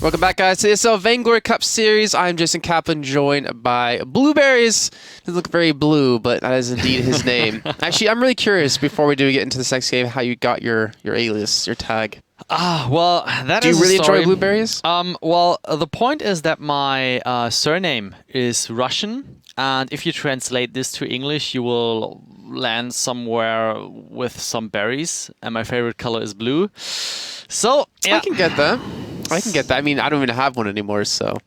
Welcome back, guys, to the ESL Vainglory Cup Series. I'm Jason Kaplan, joined by Blueberries. Doesn't look very blue, but that is indeed his name. Actually, I'm really curious, before we do get into this next game, how you got your alias, your tag. Well, that do is you really a story. enjoy Blueberries? Well, the point is that my surname is Russian, and if you translate this to English, you will land somewhere with some berries, and my favorite color is blue. So, yeah. I can get that. I mean, I don't even have one anymore, so.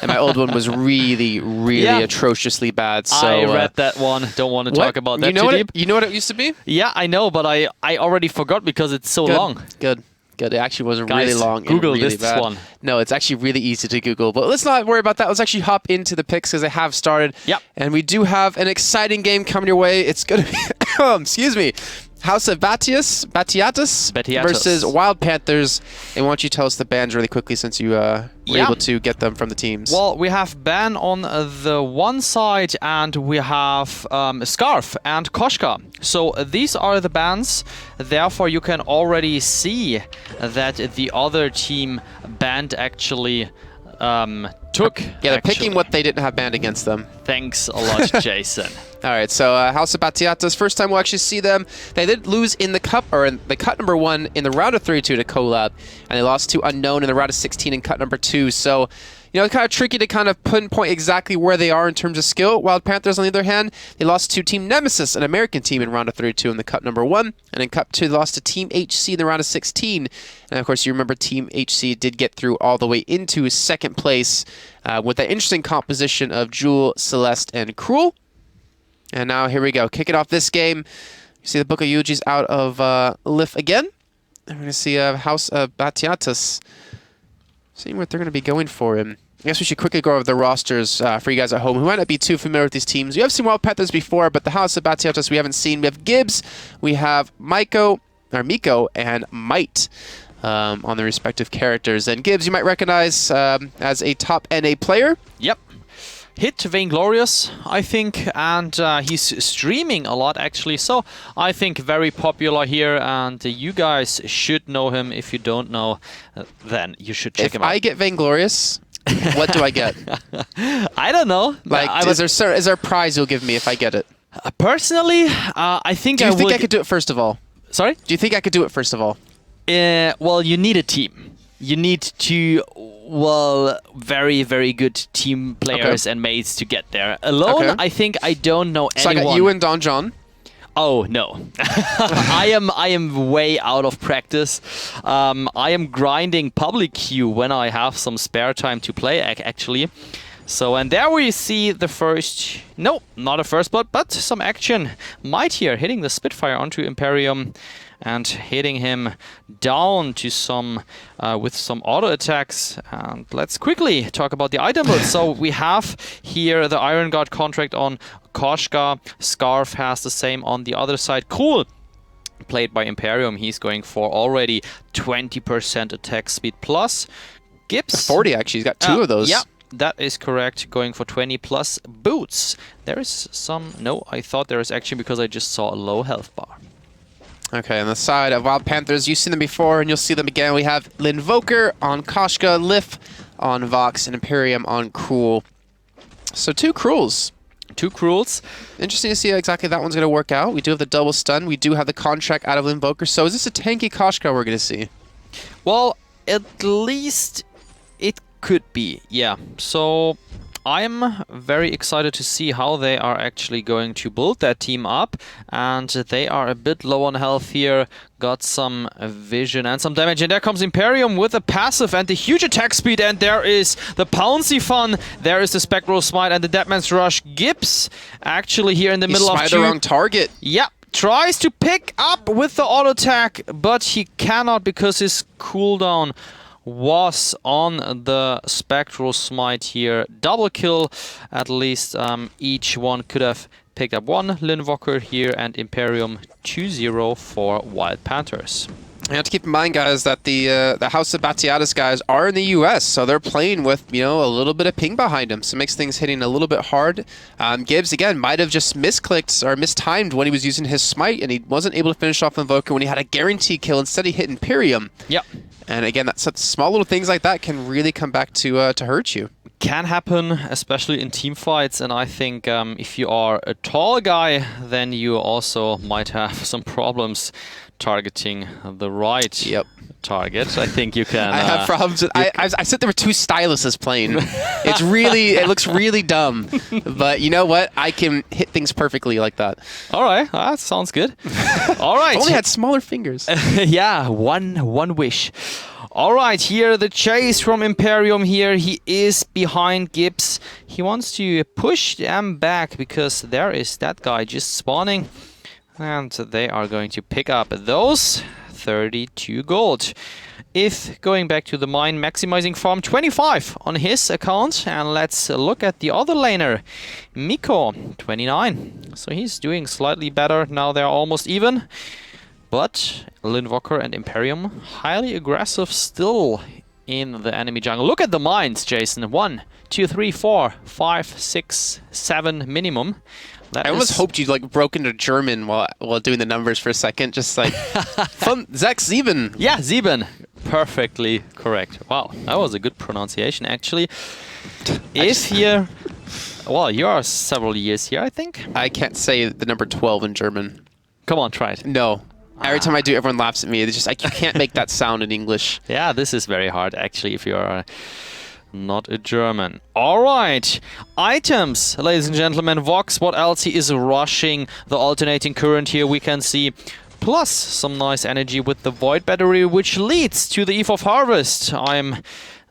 And my old one was really atrociously bad, so. I read that one. Don't want to talk about that too deep. You know what it used to be? Yeah, I know, but I already forgot because it's so long. Good. It actually wasn't Guys, really long. Google and really this bad. one. No, it's actually really easy to Google. But let's not worry about that. Let's actually hop into the picks because they have started. Yep. And we do have an exciting game coming your way. It's going to be, excuse me, House of Batiatus versus Wild Panthers. And why don't you tell us the bans really quickly since you were able to get them from the teams. Well, we have Ban on the one side and we have Scarf and Koshka. So these are the bans. Therefore, you can already see that the other team banned actually took. Yeah, they're picking what they didn't have banned against them. Thanks a lot, Jason. All right, so House of Batiatas, first time we'll actually see them. They did lose in the cup, or in the cut number 1 in the round of 32 to Collab, and they lost to Unknown in the round of 16 in cut number 2. So, you know, it's kind of tricky to kind of pinpoint exactly where they are in terms of skill. Wild Panthers, on the other hand, they lost to Team Nemesis, an American team, in round of 32 in the cup number 1, and in cup 2 they lost to Team HC in the round of 16. And of course, you remember Team HC did get through all the way into second place with that interesting composition of Jewel, Celeste, and Cruel. And now here we go. Kick it off this game. You see the Book of Eulogies out of Lif again. And we're going to see House of Batiatus. Seeing what they're going to be going for him. I guess we should quickly go over the rosters for you guys at home who might not be too familiar with these teams. You have seen Wild Panthers before, but the House of Batiatus we haven't seen. We have Gibbs, we have Miko, and Might on the respective characters. And Gibbs you might recognize as a top NA player. Yep. Hit Vainglorious, I think, and he's streaming a lot, actually, so I think very popular here, and you guys should know him. If you don't know, then you should check him out. If I get Vainglorious, what do I get? I don't know. Like, is there a prize you'll give me if I get it? Personally, I think I would... Do you think I could do it first of all? Sorry? Do you think I could do it first of all? Well, you need a team. You need to... Well, very good team players and mates to get there. Alone, I think I don't know anyone. So I got you and Don John? Oh, no. I am way out of practice. I am grinding public queue when I have some spare time to play, actually. So, and there we see the first... No, not a first blood, but some action. Might here hitting the Spitfire onto Imperium and hitting him down to some with some auto attacks. And let's quickly talk about the item build. So we have here the Iron Guard contract on Koshka. Scarf has the same on the other side. Cool. Played by Imperium. He's going for already 20% attack speed plus. Gibbs. 40 actually. He's got 2 of those. Yeah. That is correct, going for 20 plus boots. There is some... No, I thought there is action because I just saw a low health bar. Okay, on the side of Wild Panthers, you've seen them before and you'll see them again. We have Linvoker on Koshka, Lif on Vox, and Imperium on Cruel. So 2 Cruels. 2 Cruels. Interesting to see how exactly that one's going to work out. We do have the double stun. We do have the contract out of Linvoker. So is this a tanky Koshka we're going to see? Well, at least it could be, yeah. So I'm very excited to see how they are actually going to build that team up, and they are a bit low on health here. Got some vision and some damage, and there comes Imperium with a passive and the huge attack speed, and there is the Pouncy Fun, there is the Spectral Smite and the Deadman's Rush. Gibbs actually here in the middle of 2. the wrong target. Yep. Tries to pick up with the auto attack, but he cannot because his cooldown was on the Spectral Smite here. Double kill, at least each one could have picked up 1. Linvoker here and Imperium 2-0 for Wild Panthers. You have to keep in mind, guys, that the House of Batiatas guys are in the U.S., so they're playing with, you know, a little bit of ping behind them, so it makes things hitting a little bit hard. Gibbs, again, might have just misclicked or mistimed when he was using his smite, and he wasn't able to finish off Invoker when he had a guaranteed kill. Instead, he hit Imperium. Yep. And again, that's small little things like that can really come back to hurt you. Can happen, especially in team fights, and I think if you are a tall guy, then you also might have some problems targeting the right target. I think you can... I have problems with... I said there were two styluses playing. It's really... It looks really dumb. But you know what? I can hit things perfectly like that. All right. That sounds good. All right. If only had smaller fingers. Yeah, one wish. All right, here the chase from Imperium here. He is behind Gibbs. He wants to push them back because there is that guy just spawning. And they are going to pick up those 32 gold. If going back to the mine, maximizing farm 25 on his account. And let's look at the other laner, Miko, 29. So he's doing slightly better. Now they're almost even. But Linvoker and Imperium, highly aggressive still in the enemy jungle. Look at the mines, Jason. 1, 2, 3, 4, 5, 6, 7 minimum. I almost hoped you like broke into German while doing the numbers for a second, just like von 6, 7. Yeah, 7. Perfectly correct. Wow, that was a good pronunciation actually. If here, well, you are several years here, I think. I can't say the number 12 in German. Come on, try it. No. Every time I do, everyone laughs at me. It's just like you can't make that sound in English. Yeah, this is very hard actually if you are not a German. All right, items, ladies and gentlemen. Vox, what else? He is rushing the alternating current here. We can see plus some nice energy with the Void Battery, which leads to the Eve of Harvest. I'm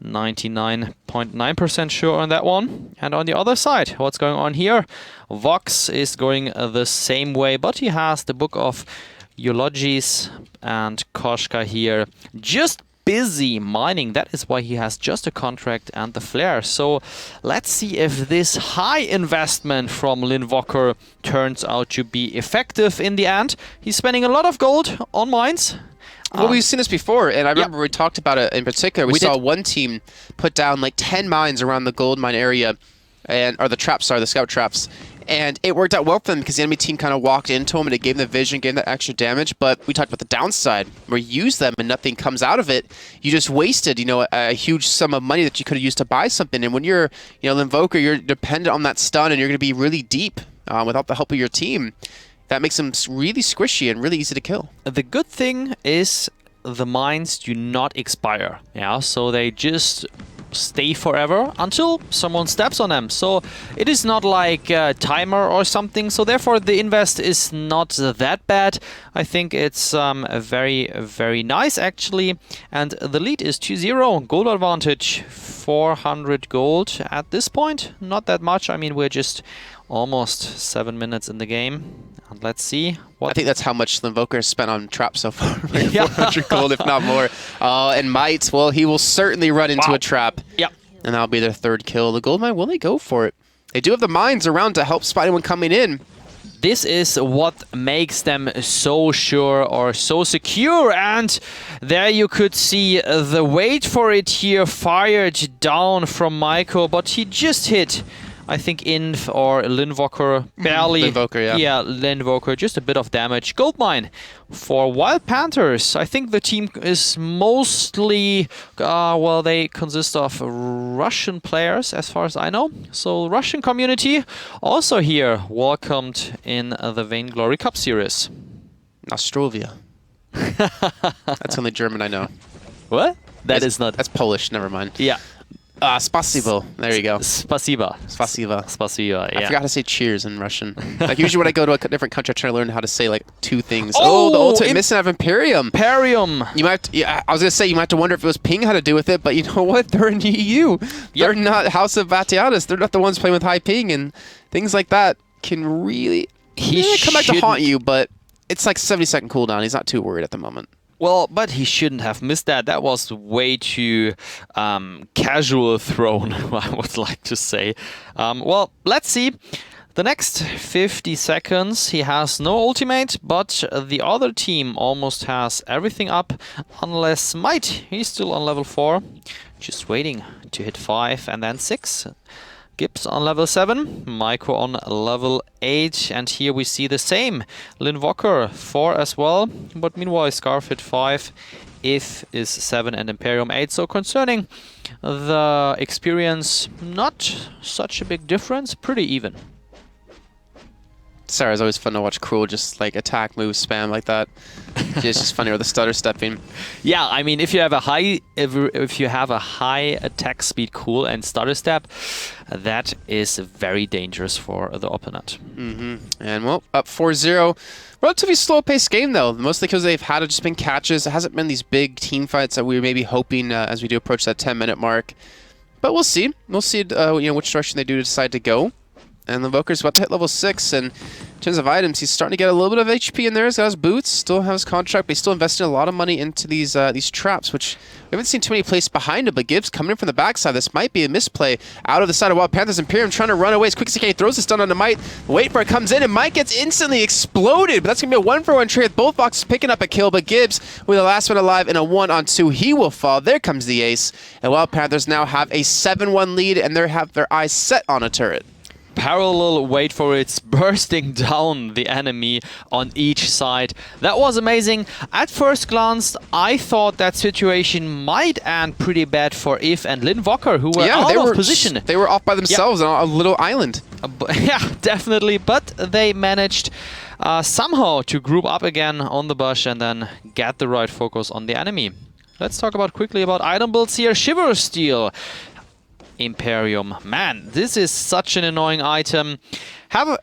99.9% sure on that one. And on the other side, what's going on here? Vox is going the same way, but he has the Book of Eulogies and Koshka here just busy mining. That is why he has just a contract and the flare. So let's see if this high investment from Linvoker turns out to be effective in the end. He's spending a lot of gold on mines. Well, we've seen this before, and I remember we talked about it in particular. We saw one team put down like 10 mines around the gold mine area, or the traps, sorry, the scout traps. And it worked out well for them because the enemy team kind of walked into them and it gave them the vision, gave them that extra damage. But we talked about the downside, where you use them and nothing comes out of it. You just wasted, you know, a huge sum of money that you could have used to buy something. And when you're, you know, Linvoker, you're dependent on that stun and you're going to be really deep without the help of your team. That makes them really squishy and really easy to kill. The good thing is the mines do not expire. Yeah, so they just stay forever until someone steps on them. So it is not like a timer or something. So therefore the invest is not that bad. I think it's very, very nice actually. And the lead is 2-0. Gold advantage, 400 gold at this point. Not that much. I mean, we're just almost 7 minutes in the game. And let's see what... I think that's how much Linvoker has spent on traps so far. Like 400 gold, if not more. And Might, well, he will certainly run into a trap. Yep. And that'll be their third kill. The gold mine, will they go for it? They do have the mines around to help spot anyone coming in. This is what makes them so sure or so secure. And there you could see the wait for it here fired down from Maiko, but he just hit, I think, Inv or Linvoker barely. Linvoker, yeah. Yeah, Linvoker, just a bit of damage. Goldmine for Wild Panthers. I think the team is mostly, well, they consist of Russian players, as far as I know. So Russian community also here welcomed in the Vainglory Cup Series. Nostrovia. That's only German I know. What? That's not. That's Polish, never mind. Yeah. Spasibo. There you go. Spasiba. Spasiba. Spasiba, yeah. I forgot how to say cheers in Russian. Like usually when I go to a different country, I try to learn how to say like two things. Oh, the ultimate missing out of Imperium. Imperium. You might have to, yeah, I was going to say you might have to wonder if it was Ping had to do with it, but you know what? They're in the EU. Yep. They're not House of Batiatas. They're not the ones playing with high ping, and things like that can really come back to haunt you, but it's like 70-second cooldown. He's not too worried at the moment. Well, but he shouldn't have missed that. That was way too casual thrown, I would like to say. Well, let's see. The next 50 seconds, he has no ultimate, but the other team almost has everything up, unless Might. He's still on level 4, just waiting to hit 5 and then 6. Gibbs on level 7, Maiko on level 8, and here we see the same. Linvocker 4 as well, but meanwhile Scarf hit 5, If is 7 and Imperium 8. So concerning the experience, not such a big difference, pretty even. Sarah's always fun to watch Cruel just like attack, move, spam like that. It's just funny with the stutter stepping. Yeah, I mean, if you have a high attack speed, cool, and stutter step, that is very dangerous for the opponent. And well, up 4-0. Relatively slow-paced game though. Most of the kills they've had have just been catches. It hasn't been these big team fights that we were maybe hoping as we do approach that 10-minute mark. But we'll see. We'll see which direction they do decide to go. And the Invoker's about to hit level 6, and in terms of items, he's starting to get a little bit of HP in there. He's got his boots, still has his contract, but he's still investing a lot of money into these traps, which we haven't seen too many placed behind him, but Gibbs coming in from the backside. This might be a misplay out of the side of Wild Panthers. Imperium trying to run away as quick as he can. He throws the stun onto Might. Wait for it, comes in, and Might gets instantly exploded, but that's going to be a 1-for-1 trade with both boxes picking up a kill, but Gibbs, with the last one alive in a 1-on-2, he will fall. There comes the ace, and Wild Panthers now have a 7-1 lead, and they have their eyes set on a turret. Parallel, wait for it, bursting down the enemy on each side. That was amazing. At first glance, I thought that situation might end pretty bad for If and Linvocker, who were out of position. They were off by themselves on a little island. Yeah, definitely, but they managed somehow to group up again on the bush and then get the right focus on the enemy. Let's talk quickly about item builds here. Shiver Steel. Imperium. Man, this is such an annoying item.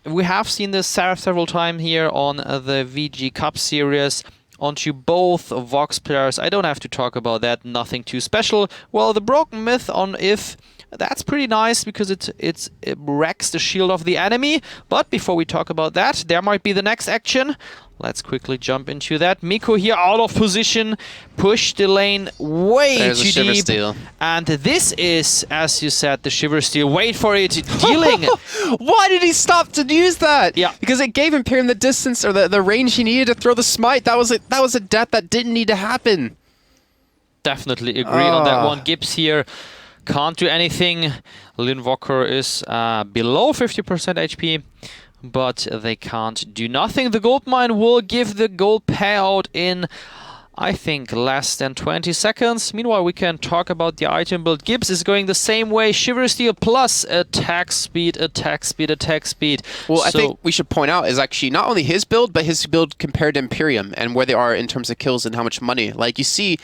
We have seen this several times here on the VG Cup series onto both Vox players. I don't have to talk about that, nothing too special. Well, the Broken Myth on If, that's pretty nice because it wrecks the shield of the enemy. But before we talk about that, there might be the next action. Let's quickly jump into that. Miko here out of position, push the lane way There's too a Shiver deep. Steel. And this is, as you said, the Shiver Steel. Wait for it, dealing. Why did he stop to use that? Yeah. Because it gave Imperium the distance or the range he needed to throw the smite. That was a death that didn't need to happen. Definitely agree on that one. Gibbs here can't do anything. Linvocker is below 50% HP. But they can't do nothing. The gold mine will give the gold payout in, I think, less than 20 seconds. Meanwhile, we can talk about the item build. Gibbs is going the same way. Shiver Steel plus attack speed, attack speed, attack speed. Well, I think we should point out is actually not only his build, but his build compared to Imperium and where they are in terms of kills and how much money. Like, you see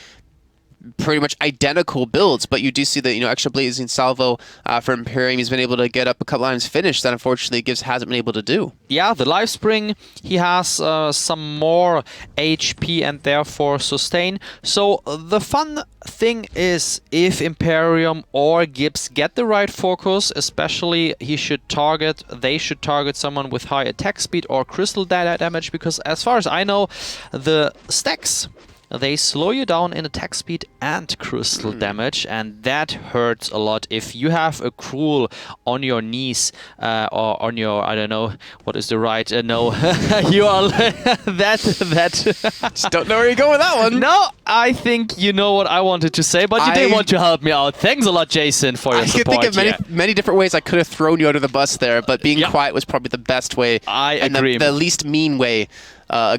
pretty much identical builds, but you do see the extra blazing salvo for Imperium. He's been able to get up a couple times finish that unfortunately Gibbs hasn't been able to do. Yeah, the life spring, he has some more HP and therefore sustain. So the fun thing is if Imperium or Gibbs get the right focus, especially they should target someone with high attack speed or crystal damage, because as far as I know, the stacks, they slow you down in attack speed and crystal damage, and that hurts a lot. If you have a Cruel on your knees or on your, I don't know, what is the right, no, you are that. Just don't know where you're going with that one. No, I think you know what I wanted to say, but you didn't want to help me out. Thanks a lot, Jason, for your support. I could think of many different ways I could have thrown you under the bus there, but being quiet was probably the best way. I agree. The least mean way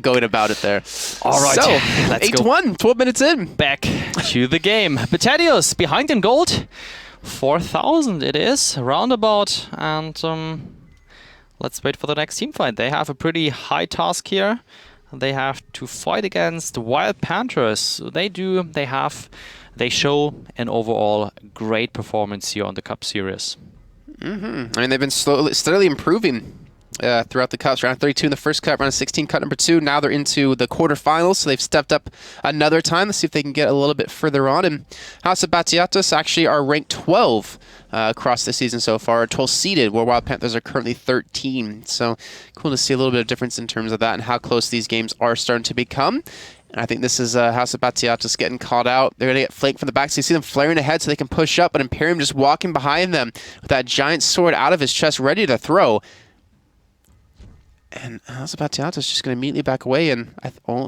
going about it there. All right, so, let's 8-1, 12 minutes in. Back to the game. Battalios behind in gold. 4,000 it is, roundabout. And let's wait for the next team fight. They have a pretty high task here. They have to fight against Wild Panthers. They show an overall great performance here on the Cup Series. I mean, they've been steadily improving throughout the cups. Round 32 in the first cup, round 16 cut number 2. Now they're into the quarterfinals, so they've stepped up another time. Let's see if they can get a little bit further on. And House of Batiatos actually are ranked 12 across the season so far, 12 seeded, where Wild Panthers are currently 13. So cool to see a little bit of difference in terms of that and how close these games are starting to become. And I think this is House of Batiatos getting called out. They're going to get flanked from the back, so you see them flaring ahead so they can push up, but Imperium just walking behind them with that giant sword out of his chest ready to throw. And Zapatiato is just going to immediately back away, and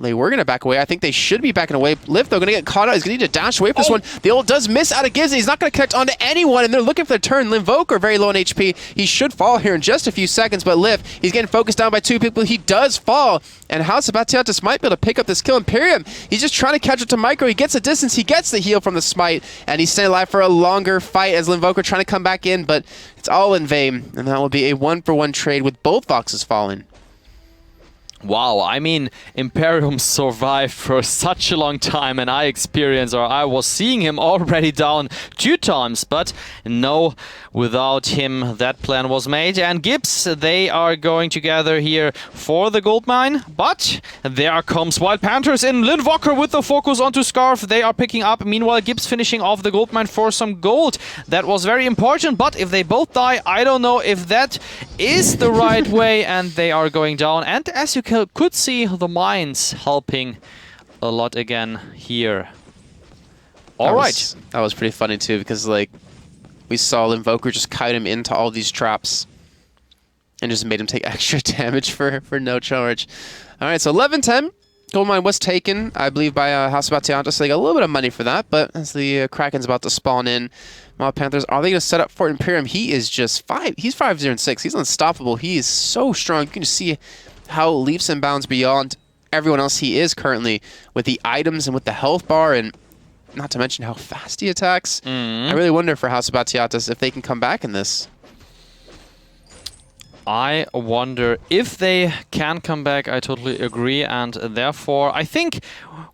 they were going to back away. I think they should be backing away. Lift, though, going to get caught out. He's going to need to dash away from this one. The ult does miss out of Gibbs, and he's not going to connect onto anyone, and they're looking for the turn. Linvoker very low on HP. He should fall here in just a few seconds, but Lift, he's getting focused down by 2 people. He does fall, and how Zapatiato might be able to pick up this kill. Imperium, he's just trying to catch up to Micro. He gets a distance. He gets the heal from the smite, and he's staying alive for a longer fight as Linvoker trying to come back in, but it's all in vain, and that will be a 1-for-1 trade with both Voxes falling. Wow, I mean, Imperium survived for such a long time, and I was seeing him already down 2 times, but no, without him, that plan was made. And Gibbs, they are going to gather here for the gold mine, but there comes Wild Panthers in. Linvoker with the focus onto Scarf, they are picking up. Meanwhile, Gibbs finishing off the gold mine for some gold. That was very important, but if they both die, I don't know if that is the right way, and they are going down. And as you could see, the mines helping a lot again here. Alright. That was pretty funny too, because like we saw Linvoker just kite him into all these traps and just made him take extra damage for no charge. Alright, so 11-10. Gold mine was taken, I believe, by House of Batianto, so they got a little bit of money for that, but as the Kraken's about to spawn in, Wild Panthers, are they going to set up for Imperium? He is just he's 5-0-6. He's unstoppable. He is so strong. You can just see how leaps and bounds beyond everyone else he is currently with the items and with the health bar, and not to mention how fast he attacks. I really wonder for House of Batiatas if they can come back in this. I wonder if they can come back. I totally agree, and therefore I think,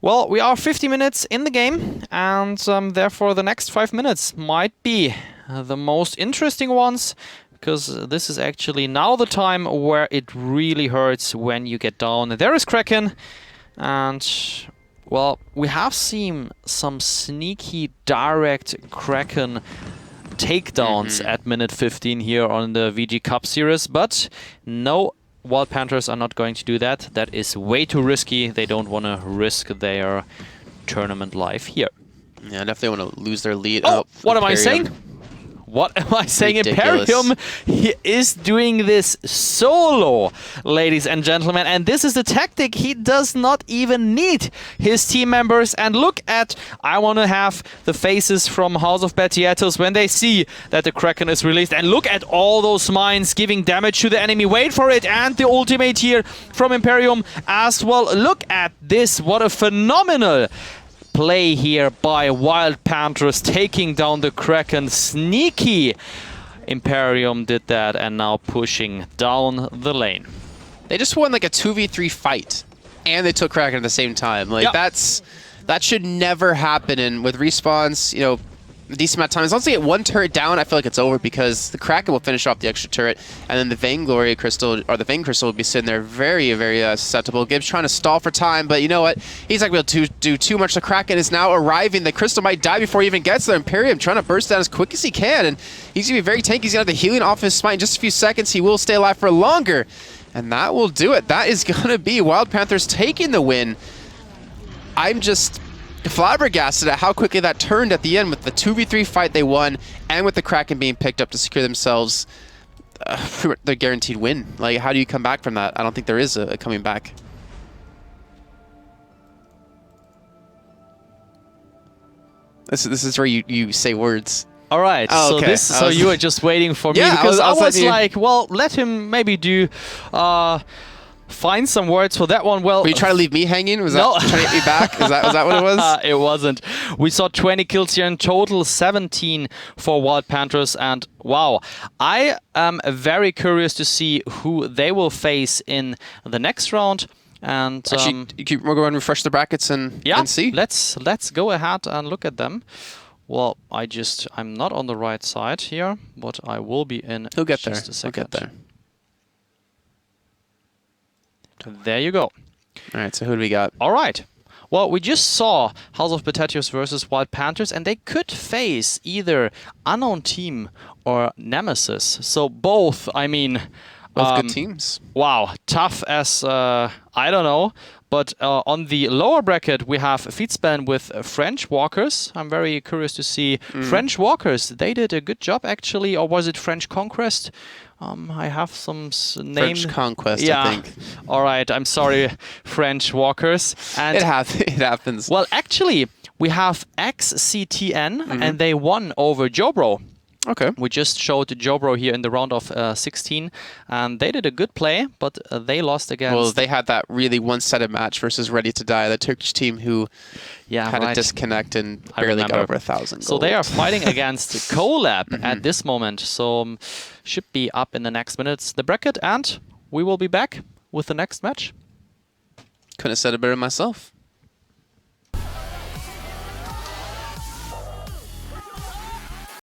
well, we are 50 minutes in the game, and therefore the next 5 minutes might be the most interesting ones, because this is actually now the time where it really hurts when you get down. There is Kraken, and well, we have seen some sneaky direct Kraken takedowns at minute 15 here on the VG Cup series, but no, Wild Panthers are not going to do that. That is way too risky. They don't want to risk their tournament life here. Yeah, definitely want to lose their lead. Oh, what am I saying? What am I saying? Ridiculous. Imperium, he is doing this solo, ladies and gentlemen, and this is the tactic. He does not even need his team members. And look at, I want to have the faces from House of Batiatos when they see that the Kraken is released. And look at all those mines giving damage to the enemy. Wait for it, and the ultimate here from Imperium as well. Look at this, what a phenomenal play here by Wild Panthers, taking down the Kraken. Sneaky Imperium did that, and now pushing down the lane. They just won like a 2v3 fight, and they took Kraken at the same time. Like that should never happen. And with respawns, you know, a decent amount of time. As long as they get one turret down, I feel like it's over, because the Kraken will finish off the extra turret, and then the Vainglory crystal, or the Vain crystal, will be sitting there very, very susceptible. Gibbs trying to stall for time, but you know what? He's not going to be able to do too much. The Kraken is now arriving. The crystal might die before he even gets there. Imperium trying to burst down as quick as he can, and he's going to be very tanky. He's going to have the healing off his smite in just a few seconds. He will stay alive for longer, and that will do it. That is going to be Wild Panthers taking the win. I'm just flabbergasted at how quickly that turned at the end with the 2v3 fight they won, and with the Kraken being picked up to secure themselves the guaranteed win. Like, how do you come back from that? I don't think there is a coming back. This is where you say words. All right, oh, okay. So you were just waiting for me, yeah, because I was like, well, let him maybe do find some words for that one. Well, were you trying to leave me hanging? Was no. that trying to get me back? Was that what it was? It wasn't. We saw 20 kills here in total, 17 for Wild Panthers, and wow, I am very curious to see who they will face in the next round. And actually, we'll go and refresh the brackets and see. Let's go ahead and look at them. Well, I'm not on the right side here, but I will be in. He'll get just there. A second. He'll get there. There you go. All right, so who do we got? All right. Well, we just saw House of Batiatos versus Wild Panthers, and they could face either Unknown Team or Nemesis. So both, I mean, Both good teams. Wow, tough as I don't know. But on the lower bracket, we have Feedspan with French Walkers. I'm very curious to see French Walkers. They did a good job, actually. Or was it French Conquest? I have some name. French Conquest, yeah. I think. All right, I'm sorry, French Walkers. And it happens. Well, actually, we have XCTN, and they won over Jobro. Okay. We just showed Jobro here in the round of 16, and they did a good play, but they lost against... Well, they had that really one-sided match versus Ready to Die, the Turkish team who had a disconnect and barely got over 1,000 gold. So they are fighting against Colab at this moment, so should be up in the next minutes. The bracket, and we will be back with the next match. Couldn't have said it better myself.